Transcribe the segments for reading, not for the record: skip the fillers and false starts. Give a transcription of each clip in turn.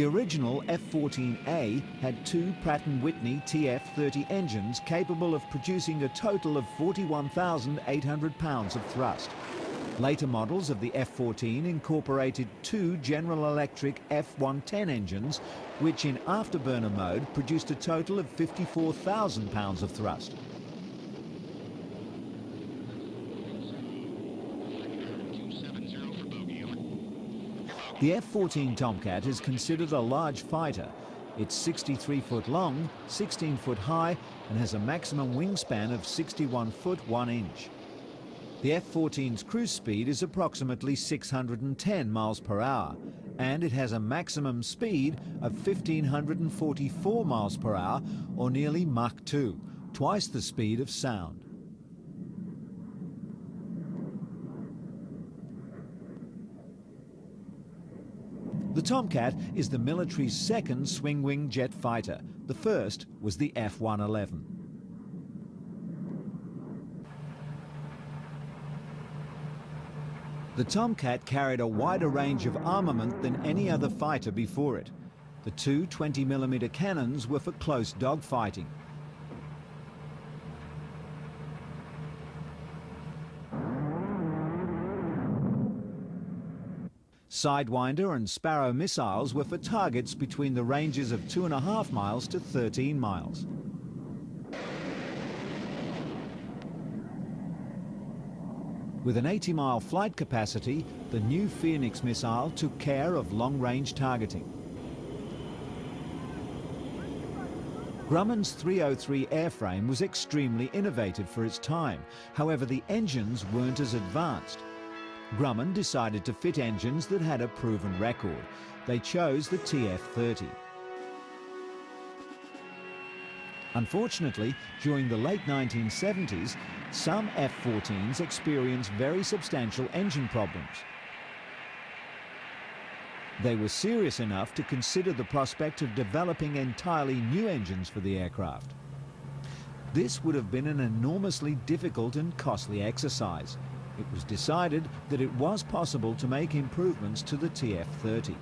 The original F-14A had two Pratt & Whitney TF-30 engines capable of producing a total of 41,800 pounds of thrust. Later models of the F-14 incorporated two General Electric F-110 engines, which in afterburner mode produced a total of 54,000 pounds of thrust. The F-14 Tomcat is considered a large fighter. It's 63 foot long, 16 foot high, and has a maximum wingspan of 61 foot 1 inch. The F-14's cruise speed is approximately 610 miles per hour, and it has a maximum speed of 1,544 miles per hour, or nearly Mach 2, twice the speed of sound. The Tomcat is the military's second swing-wing jet fighter. The first was the F-111. The Tomcat carried a wider range of armament than any other fighter before it. The two 20mm cannons were for close dogfighting. Sidewinder and Sparrow missiles were for targets between the ranges of 2.5 miles to 13 miles. With an 80-mile flight capacity, the new Phoenix missile took care of long-range targeting. Grumman's 303 airframe was extremely innovative for its time. However, the engines weren't as advanced. Grumman decided to fit engines that had a proven record. They chose the TF-30. Unfortunately, during the late 1970s, some F-14s experienced very substantial engine problems. They were serious enough to consider the prospect of developing entirely new engines for the aircraft. This would have been an enormously difficult and costly exercise. It was decided that it was possible to make improvements to the TF-30.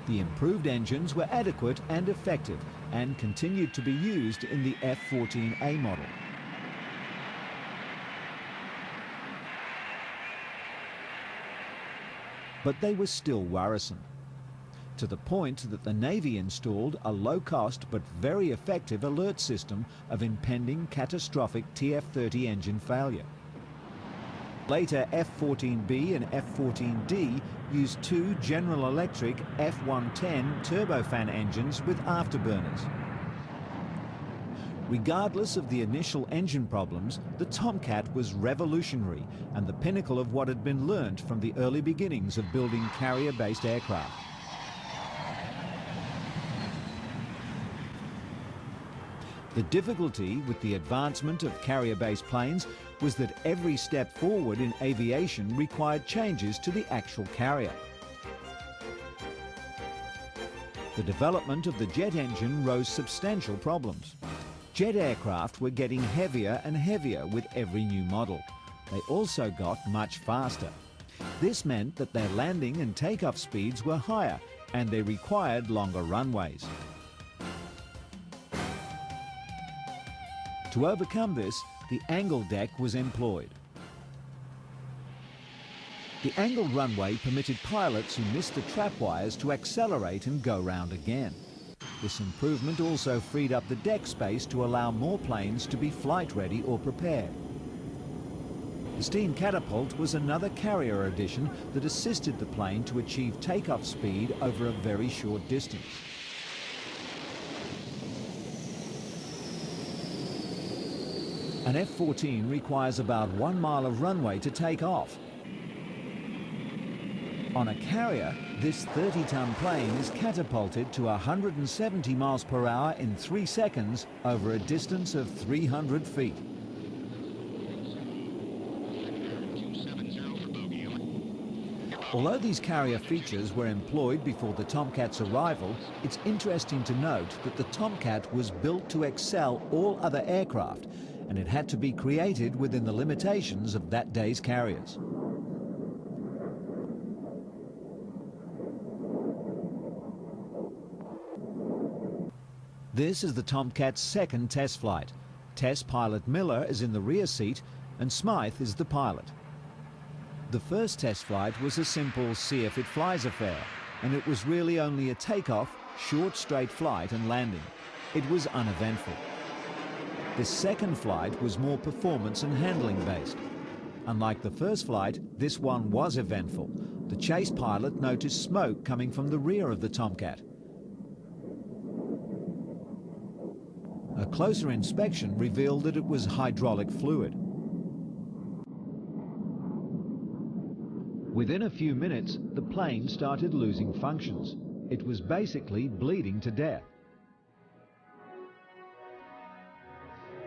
The improved engines were adequate and effective and continued to be used in the F-14A model. But they were still worrisome, to the point that the Navy installed a low-cost but very effective alert system of impending catastrophic TF-30 engine failure. Later F-14B and F-14D used two General Electric F-110 turbofan engines with afterburners. Regardless of the initial engine problems, the Tomcat was revolutionary and the pinnacle of what had been learned from the early beginnings of building carrier-based aircraft. The difficulty with the advancement of carrier-based planes was that every step forward in aviation required changes to the actual carrier. The development of the jet engine rose substantial problems. Jet aircraft were getting heavier and heavier with every new model. They also got much faster. This meant that their landing and takeoff speeds were higher and they required longer runways. To overcome this, the angle deck was employed. The angled runway permitted pilots who missed the trap wires to accelerate and go round again. This improvement also freed up the deck space to allow more planes to be flight ready or prepared. The steam catapult was another carrier addition that assisted the plane to achieve takeoff speed over a very short distance. An F-14 requires about 1 mile of runway to take off. On a carrier, this 30-ton plane is catapulted to 170 miles per hour in 3 seconds over a distance of 300 feet. Although these carrier features were employed before the Tomcat's arrival, it's interesting to note that the Tomcat was built to excel all other aircraft, and it had to be created within the limitations of that day's carriers. This is the Tomcat's second test flight. Test pilot Miller is in the rear seat and Smythe is the pilot. The first test flight was a simple see if it flies affair, and it was really only a takeoff, short straight flight and landing. It was uneventful. This second flight was more performance and handling based. Unlike the first flight, this one was eventful. The chase pilot noticed smoke coming from the rear of the Tomcat. A closer inspection revealed that it was hydraulic fluid. Within a few minutes, the plane started losing functions. It was basically bleeding to death.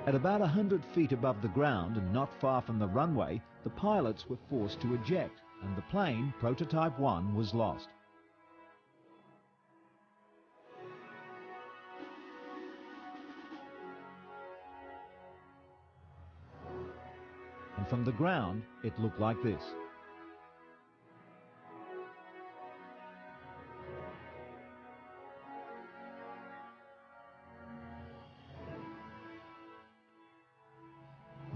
At about 100 feet above the ground and not far from the runway, the pilots were forced to eject, and the plane, Prototype 1, was lost. And from the ground, it looked like this.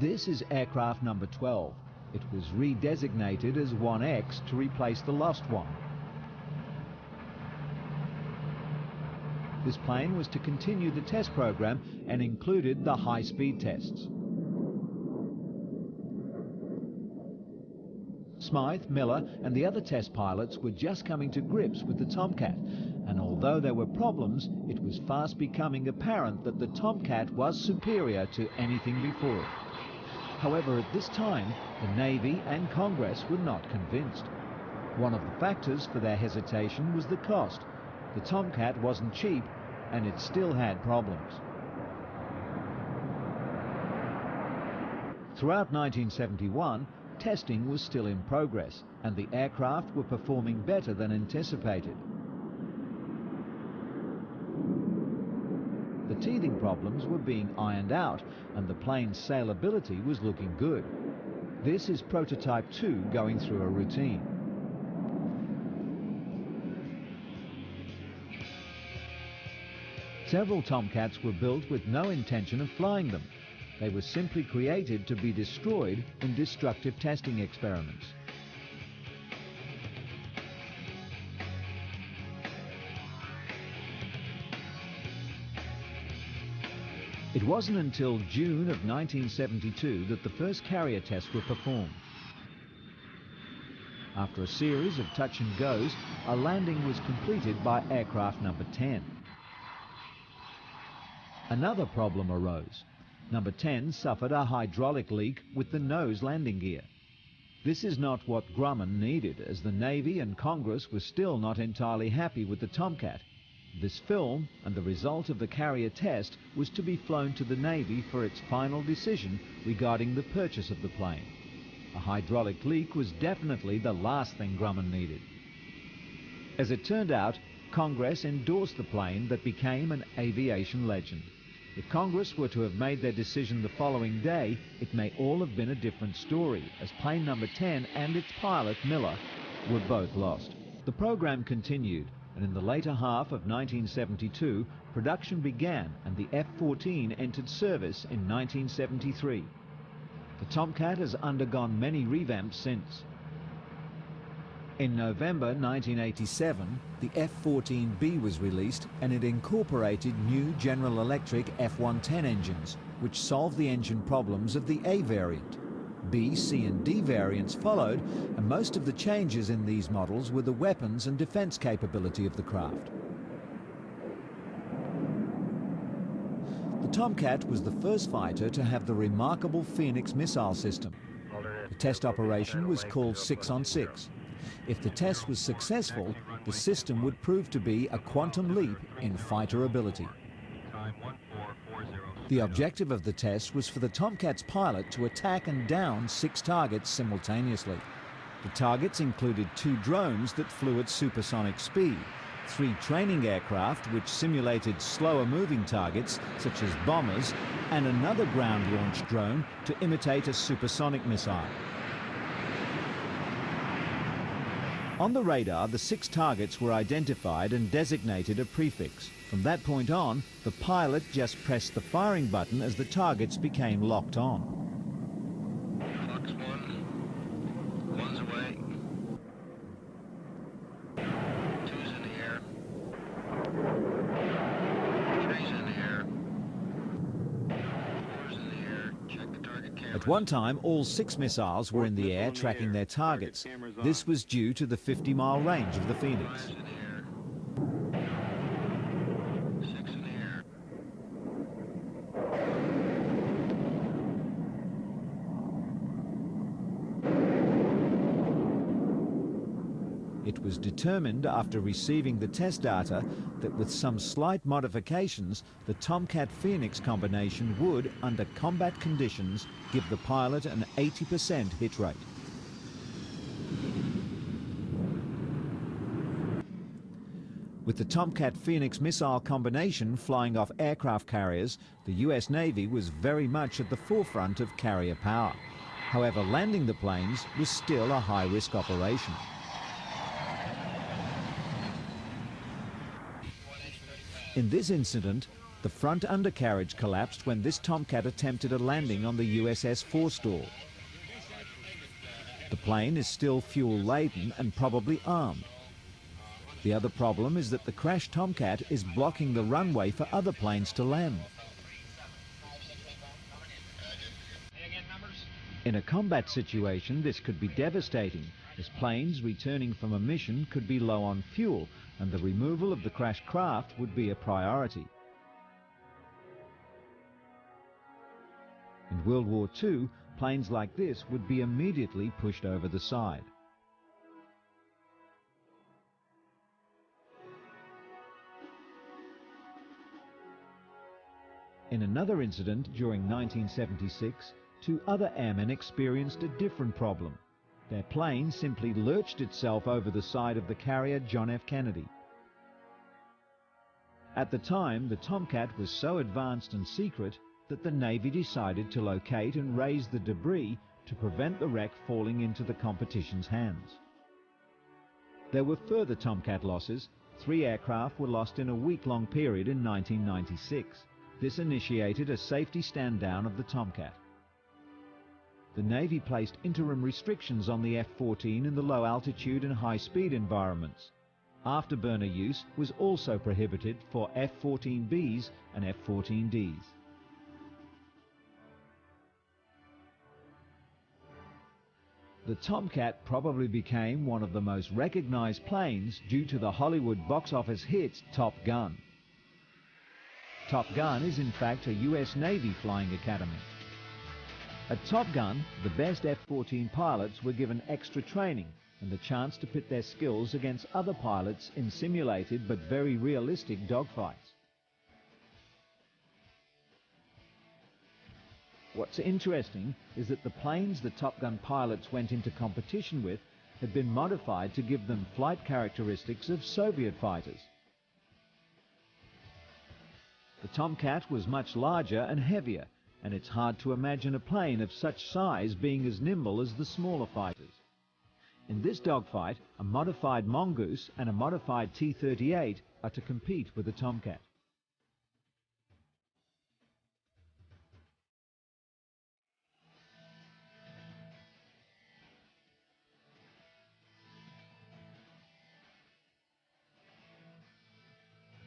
This is aircraft number 12. It was redesignated as 1X to replace the lost one. This plane was to continue the test program and included the high-speed tests. Smythe, Miller and the other test pilots were just coming to grips with the Tomcat, and although there were problems, it was fast becoming apparent that the Tomcat was superior to anything before it. However, at this time, the Navy and Congress were not convinced. One of the factors for their hesitation was the cost. The Tomcat wasn't cheap, and it still had problems. Throughout 1971, testing was still in progress, and the aircraft were performing better than anticipated. The teething problems were being ironed out, and the plane's sailability was looking good. This is Prototype 2 going through a routine. Several Tomcats were built with no intention of flying them. They were simply created to be destroyed in destructive testing experiments. It wasn't until June of 1972 that the first carrier tests were performed. After a series of touch and goes, a landing was completed by aircraft number 10. Another problem arose. Number 10 suffered a hydraulic leak with the nose landing gear. This is not what Grumman needed, as the Navy and Congress were still not entirely happy with the Tomcat. This film and the result of the carrier test was to be flown to the Navy for its final decision regarding the purchase of the plane. A hydraulic leak was definitely the last thing Grumman needed. As it turned out, Congress endorsed the plane that became an aviation legend. If Congress were to have made their decision the following day, it may all have been a different story, as plane number 10 and its pilot, Miller, were both lost. The program continued, and in the later half of 1972, production began and the F-14 entered service in 1973. The Tomcat has undergone many revamps since. In November 1987, the F-14B was released, and it incorporated new General Electric F-110 engines, which solved the engine problems of the A variant. B, C and D variants followed, and most of the changes in these models were the weapons and defense capability of the craft. The Tomcat was the first fighter to have the remarkable Phoenix missile system. The test operation was called 6 on 6. If the test was successful, the system would prove to be a quantum leap in fighter ability. The objective of the test was for the Tomcat's pilot to attack and down 6 targets simultaneously. The targets included 2 drones that flew at supersonic speed, 3 training aircraft which simulated slower moving targets such as bombers, and another ground-launched drone to imitate a supersonic missile. On the radar, the 6 targets were identified and designated a prefix. From that point on, the pilot just pressed the firing button as the targets became locked on. Fox 1, 1's away. 2's in the air. 3's in the air. 4's in the air. Check the target camera. At one time, all 6 missiles were in the air tracking their targets. This was due to the 50-mile range of the Phoenix. 5's in the air. 6 in the air. It was determined after receiving the test data that with some slight modifications, the Tomcat Phoenix combination would, under combat conditions, give the pilot an 80% hit rate. With the Tomcat Phoenix missile combination flying off aircraft carriers, the US Navy was very much at the forefront of carrier power. However, landing the planes was still a high-risk operation. In this incident, the front undercarriage collapsed when this Tomcat attempted a landing on the USS VSTOL. The plane is still fuel-laden and probably armed. The other problem is that the crashed Tomcat is blocking the runway for other planes to land. In a combat situation, this could be devastating, as planes returning from a mission could be low on fuel, and the removal of the crashed craft would be a priority. In World War II, planes like this would be immediately pushed over the side. In another incident during 1976, 2 other airmen experienced a different problem. Their plane simply lurched itself over the side of the carrier John F. Kennedy. At the time, the Tomcat was so advanced and secret that the Navy decided to locate and raise the debris to prevent the wreck falling into the competition's hands. There were further Tomcat losses. 3 aircraft were lost in a week-long period in 1996. This initiated a safety stand-down of the Tomcat. The Navy placed interim restrictions on the F-14 in the low altitude and high speed environments. Afterburner use was also prohibited for F-14Bs and F-14Ds. The Tomcat probably became one of the most recognized planes due to the Hollywood box office hit Top Gun. Top Gun is in fact a US Navy flying academy. At Top Gun, the best F-14 pilots were given extra training and the chance to pit their skills against other pilots in simulated but very realistic dogfights. What's interesting is that the planes the Top Gun pilots went into competition with had been modified to give them flight characteristics of Soviet fighters. The Tomcat was much larger and heavier, and it's hard to imagine a plane of such size being as nimble as the smaller fighters. In this dogfight, a modified Mongoose and a modified T-38 are to compete with the Tomcat.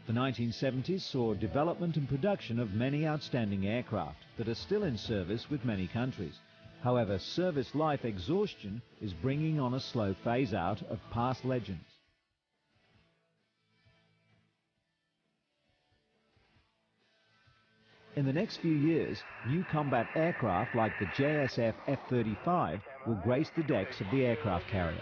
The 1970s saw development and production of many outstanding aircraft that are still in service with many countries. However, service life exhaustion is bringing on a slow phase-out of past legends. In the next few years, new combat aircraft like the JSF F-35 will grace the decks of the aircraft carrier.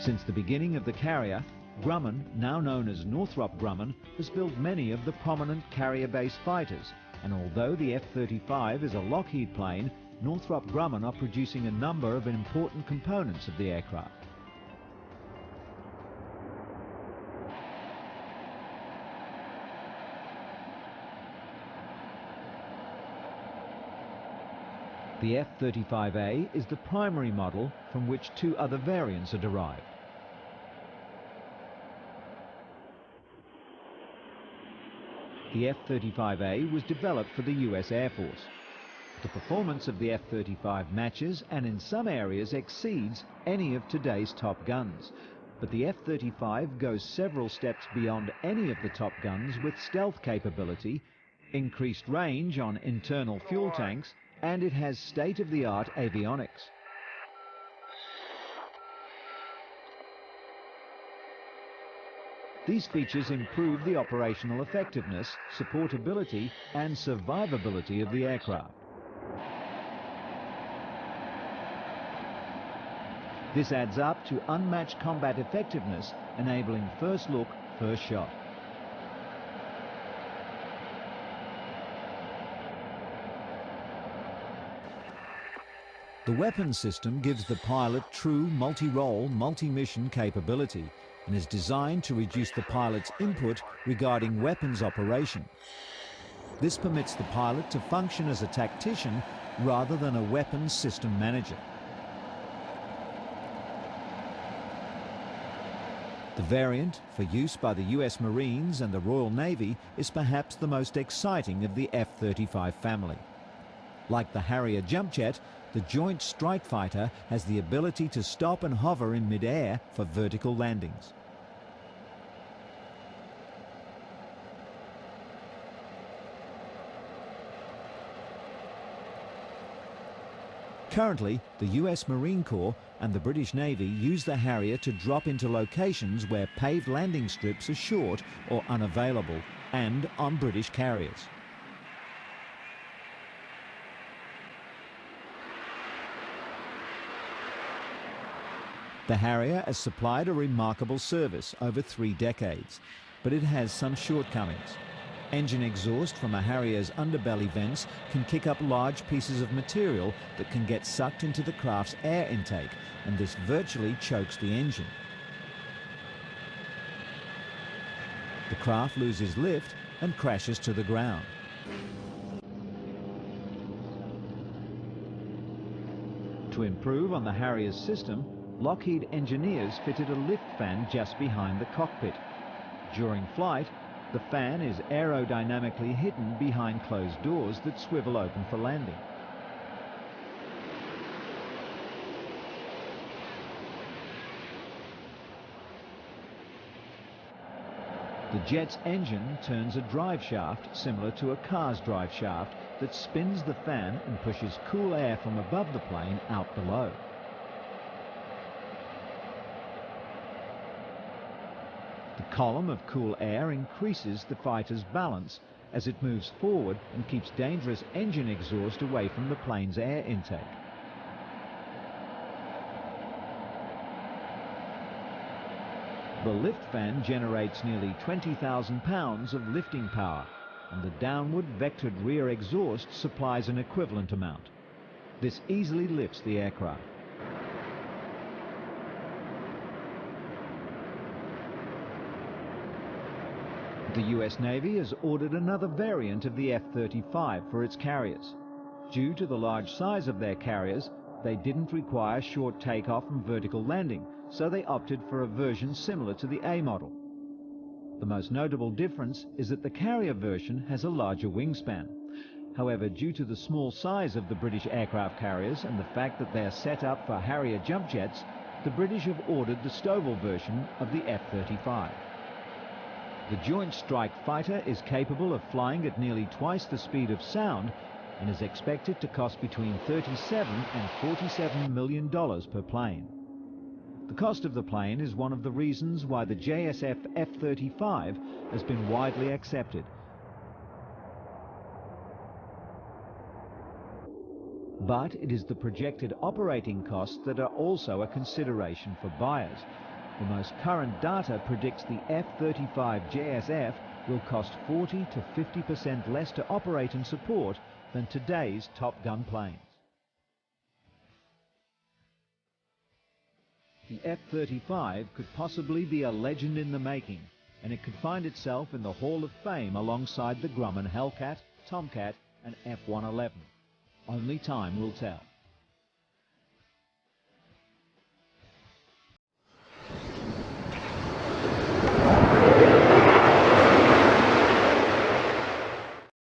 Since the beginning of the carrier, Grumman, now known as Northrop Grumman, has built many of the prominent carrier-based fighters, and although the F-35 is a Lockheed plane, Northrop Grumman are producing a number of important components of the aircraft. The F-35A is the primary model from which two other variants are derived. The F-35A was developed for the US Air Force. The performance of the F-35 matches and in some areas exceeds any of today's top guns. But the F-35 goes several steps beyond any of the top guns with stealth capability, increased range on internal fuel tanks, and it has state-of-the-art avionics. These features improve the operational effectiveness, supportability, and survivability of the aircraft. This adds up to unmatched combat effectiveness, enabling first look, first shot. The weapons system gives the pilot true multi-role, multi-mission capability and is designed to reduce the pilot's input regarding weapons operation. This permits the pilot to function as a tactician rather than a weapons system manager. The variant, for use by the US Marines and the Royal Navy, is perhaps the most exciting of the F-35 family. Like the Harrier jump jet, the Joint Strike Fighter has the ability to stop and hover in mid-air for vertical landings. Currently, the US Marine Corps and the British Navy use the Harrier to drop into locations where paved landing strips are short or unavailable, and on British carriers. The Harrier has supplied a remarkable service over 3 decades, but it has some shortcomings. Engine exhaust from a Harrier's underbelly vents can kick up large pieces of material that can get sucked into the craft's air intake, and this virtually chokes the engine. The craft loses lift and crashes to the ground. To improve on the Harrier's system, Lockheed engineers fitted a lift fan just behind the cockpit. During flight, the fan is aerodynamically hidden behind closed doors that swivel open for landing. The jet's engine turns a drive shaft similar to a car's drive shaft that spins the fan and pushes cool air from above the plane out below. The column of cool air increases the fighter's balance as it moves forward and keeps dangerous engine exhaust away from the plane's air intake. The lift fan generates nearly 20,000 pounds of lifting power, and the downward vectored rear exhaust supplies an equivalent amount. This easily lifts the aircraft. The US Navy has ordered another variant of the F-35 for its carriers. Due to the large size of their carriers, they didn't require short takeoff and vertical landing, so they opted for a version similar to the A model. The most notable difference is that the carrier version has a larger wingspan. However, due to the small size of the British aircraft carriers and the fact that they are set up for Harrier jump jets, the British have ordered the STOVL version of the F-35. The Joint Strike Fighter is capable of flying at nearly twice the speed of sound and is expected to cost between $37 and $47 million per plane. The cost of the plane is one of the reasons why the JSF F-35 has been widely accepted. But it is the projected operating costs that are also a consideration for buyers. The most current data predicts the F-35 JSF will cost 40% to 50% less to operate and support than today's Top Gun planes. The F-35 could possibly be a legend in the making, and it could find itself in the Hall of Fame alongside the Grumman Hellcat, Tomcat and F-111. Only time will tell.